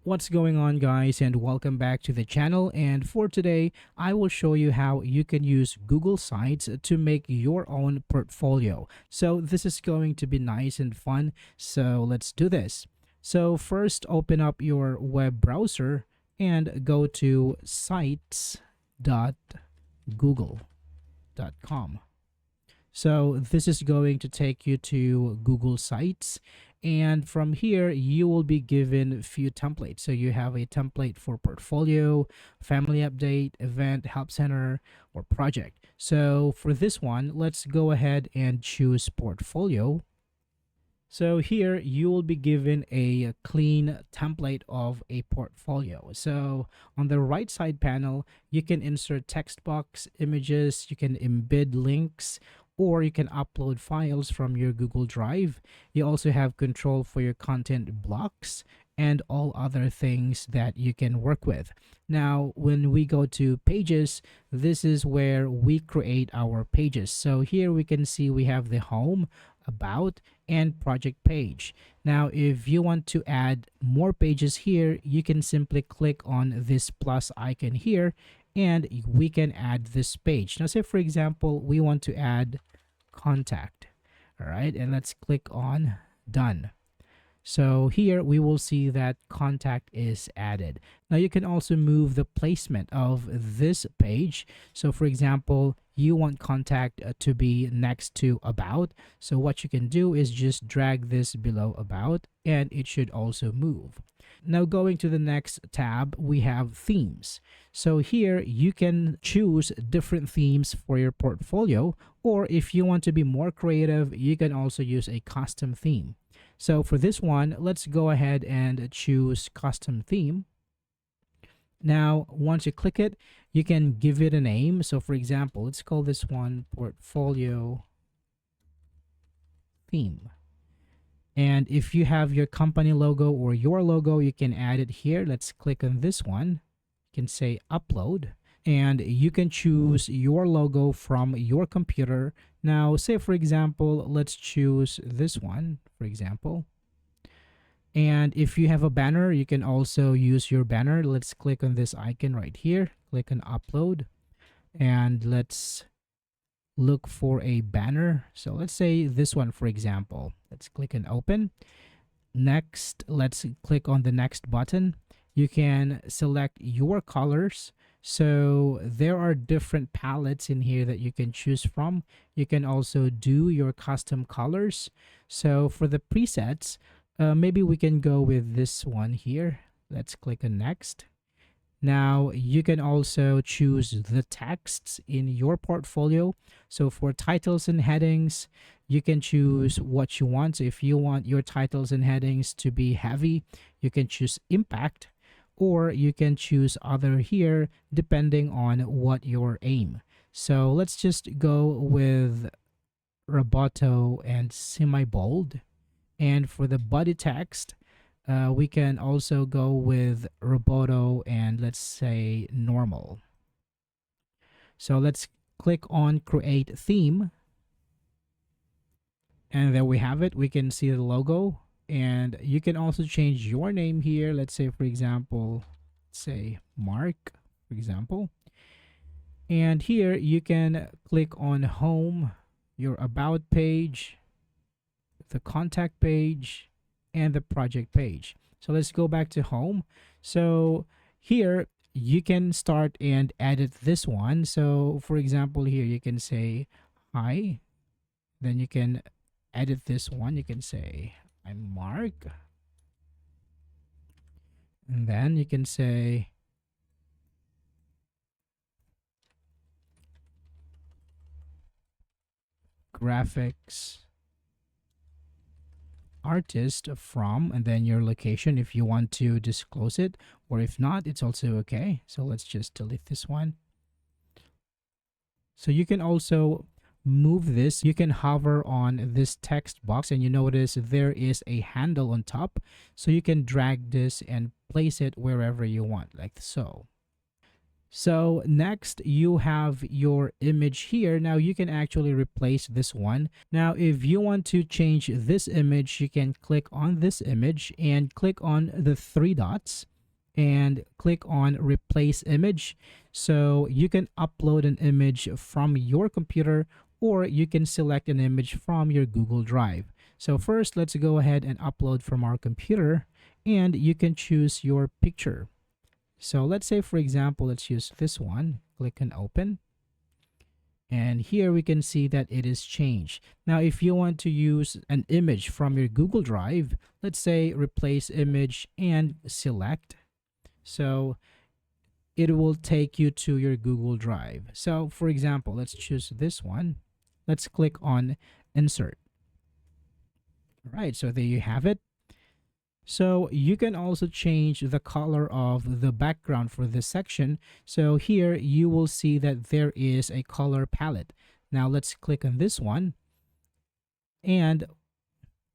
What's going on, guys, and welcome back to the channel. And for today, I will show you how you can use Google Sites to make your own portfolio. So this is going to be nice and fun. So let's do this. So first, open up your web browser and go to sites.google.com. So this is going to take you to Google Sites. And from here, you will be given a few templates. So you have a template for portfolio, family update, event, help center, or project. So for this one, let's go ahead and choose portfolio. So here you will be given a clean template of a portfolio. So on the right side panel, you can insert text box, images, you can embed links, or you can upload files from your Google Drive. You also have control for your content blocks and all other things that you can work with. Now, when we go to pages, this is where we create our pages. So here we can see we have the home, about, and project page. Now, if you want to add more pages here, you can simply click on this plus icon here and we can add this page. Now, say for example, we want to add contact. All right, and let's click on done. So here we will see that contact is added. Now you can also move the placement of this page. So for example, you want contact to be next to about. So what you can do is just drag this below about and it should also move. Now going to the next tab, we have themes. So here you can choose different themes for your portfolio, or if you want to be more creative, you can also use a custom theme. So for this one, let's go ahead and choose custom theme. Now, once you click it, you can give it a name. So for example, let's call this one portfolio theme. And if you have your company logo or your logo, you can add it here. Let's click on this one. You can say upload. And you can choose your logo from your computer. Now, say for example, let's choose this one, for example. And if you have a banner, you can also use your banner. Let's click on this icon right here. Click on upload. And let's look for a banner. So let's say this one, for example. Let's click on open. Next, let's click on the next button. You can select your colors. So there are different palettes in here that you can choose from. You can also do your custom colors. So for the presets, maybe we can go with this one here. Let's click on next. Now you can also choose the texts in your portfolio. So for titles and headings, you can choose what you want. So if you want your titles and headings to be heavy, you can choose impact, or you can choose other here depending on what your aim. So let's just go with Roboto and semi-bold. And for the body text, we can also go with Roboto and let's say normal. So let's click on create theme. And there we have it. We can see the logo. And you can also change your name here. Let's say, for example, say Mark, for example. And here you can click on home, your about page, the contact page, and the project page. So let's go back to home. So here you can start and edit this one. So for example, here you can say hi. Then you can edit this one. You can say I'm Mark. And then you can say graphics artist from, and then your location if you want to disclose it, or if not, it's also okay. So let's just delete this one. So you can also move this. You can hover on this text box and you notice there is a handle on top, so you can drag this and place it wherever you want, like so. So next you have your image here. Now you can actually replace this one. Now if you want to change this image, you can click on this image and click on the three dots. and click on replace image. So you can upload an image from your computer, or you can select an image from your Google Drive. So first, let's go ahead and upload from our computer, and you can choose your picture. So let's say, for example, let's use this one. Click on open. And here we can see that it is changed. Now, if you want to use an image from your Google Drive, let's say replace image and select. So it will take you to your Google Drive. So for example, let's choose this one. Let's click on insert. All right, so there you have it. So you can also change the color of the background for this section. So here you will see that there is a color palette. Now let's click on this one, and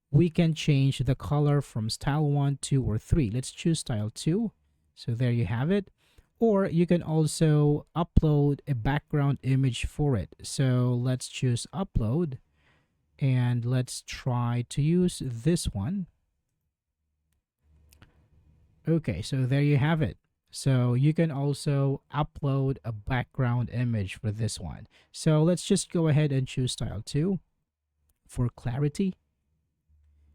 we can change the color from style 1, 2, or 3. Let's choose style 2. So there you have it. Or you can also upload a background image for it. So let's choose upload, and let's try to use this one. Okay, so there you have it. So you can also upload a background image for this one. So let's just go ahead and choose style 2 for clarity.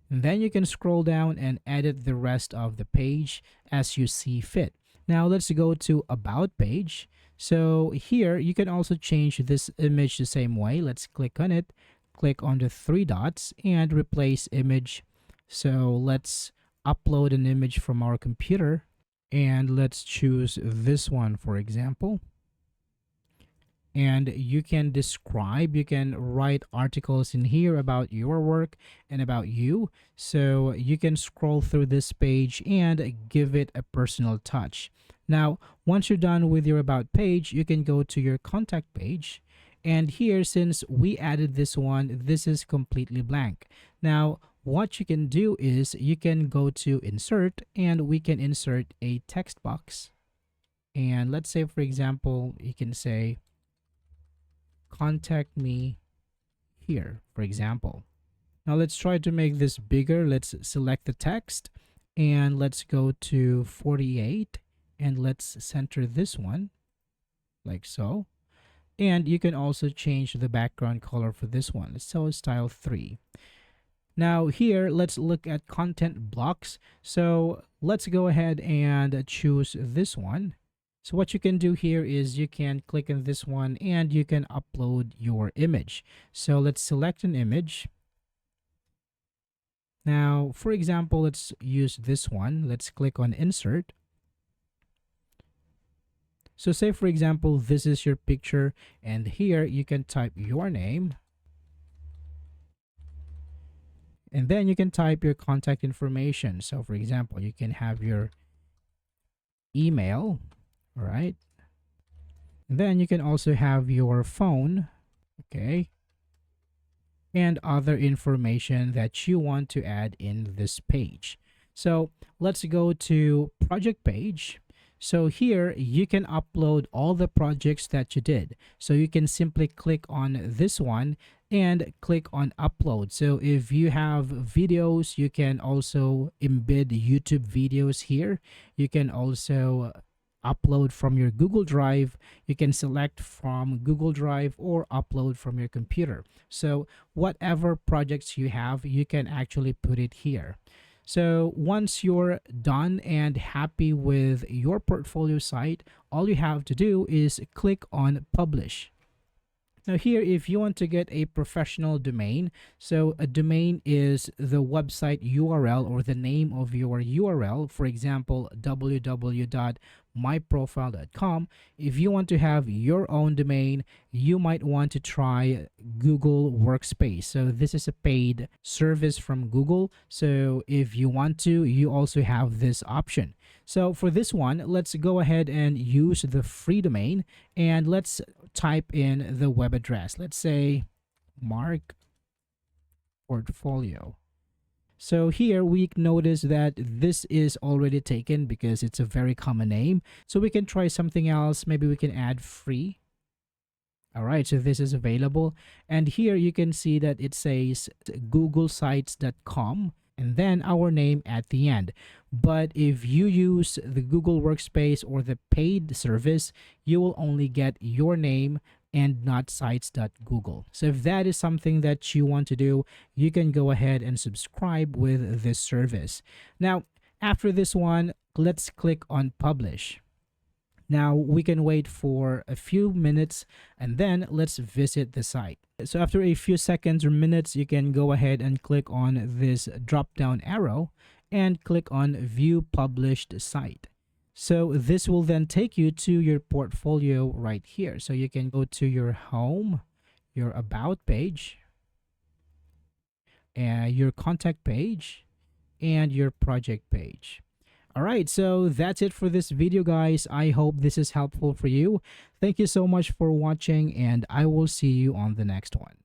And then you can scroll down and edit the rest of the page as you see fit. Now let's go to about page. So here you can also change this image the same way. Let's click on it, click on the three dots and replace image. So let's upload an image from our computer, and let's choose this one, for example. And you can describe, you can write articles in here about your work and about you. So you can scroll through this page and give it a personal touch. Now, once you're done with your about page, you can go to your contact page. And here, since we added this one, this is completely blank. Now, what you can do is you can go to insert, and we can insert a text box. And let's say, for example, you can say, contact me here, for example. Now let's try to make this bigger. Let's select the text, and let's go to 48, and let's center this one like so. And you can also change the background color for this one. Let's tell style 3. Now here, let's look at content blocks. So let's go ahead and choose this one. So what you can do here is you can click on this one and you can upload your image. So let's select an image. Now, for example, let's use this one. Let's click on insert. So say, for example, this is your picture, and here you can type your name. And then you can type your contact information. So for example, you can have your email, all right? And then you can also have your phone, okay? And other information that you want to add in this page. So let's go to project page. So here you can upload all the projects that you did. So you can simply click on this one and click on upload. So if you have videos, you can also embed YouTube videos here. You can also upload from your Google Drive. You can select from Google Drive or upload from your computer. So whatever projects you have, you can actually put it here. So once you're done and happy with your portfolio site, all you have to do is click on publish. Now here, if you want to get a professional domain, so a domain is the website URL or the name of your URL, for example, www.myprofile.com. If you want to have your own domain, you might want to try Google Workspace. So this is a paid service from Google. So if you want to, you also have this option. So for this one, let's go ahead and use the free domain, and let's type in the web address. Let's say Mark Portfolio. So here we notice that this is already taken because it's a very common name. So we can try something else. Maybe we can add free. All right, so this is available. And here you can see that it says googlesites.com. and then our name at the end. But if you use the Google Workspace or the paid service, you will only get your name and not sites.google. So if that is something that you want to do, you can go ahead and subscribe with this service. Now, after this one, let's click on publish. Now we can wait for a few minutes and then let's visit the site. So after a few seconds or minutes, you can go ahead and click on this drop down arrow and click on view published site. So this will then take you to your portfolio right here. So you can go to your home, your about page, your contact page, and your project page. All right, so that's it for this video, guys. I hope this is helpful for you. Thank you so much for watching, and I will see you on the next one.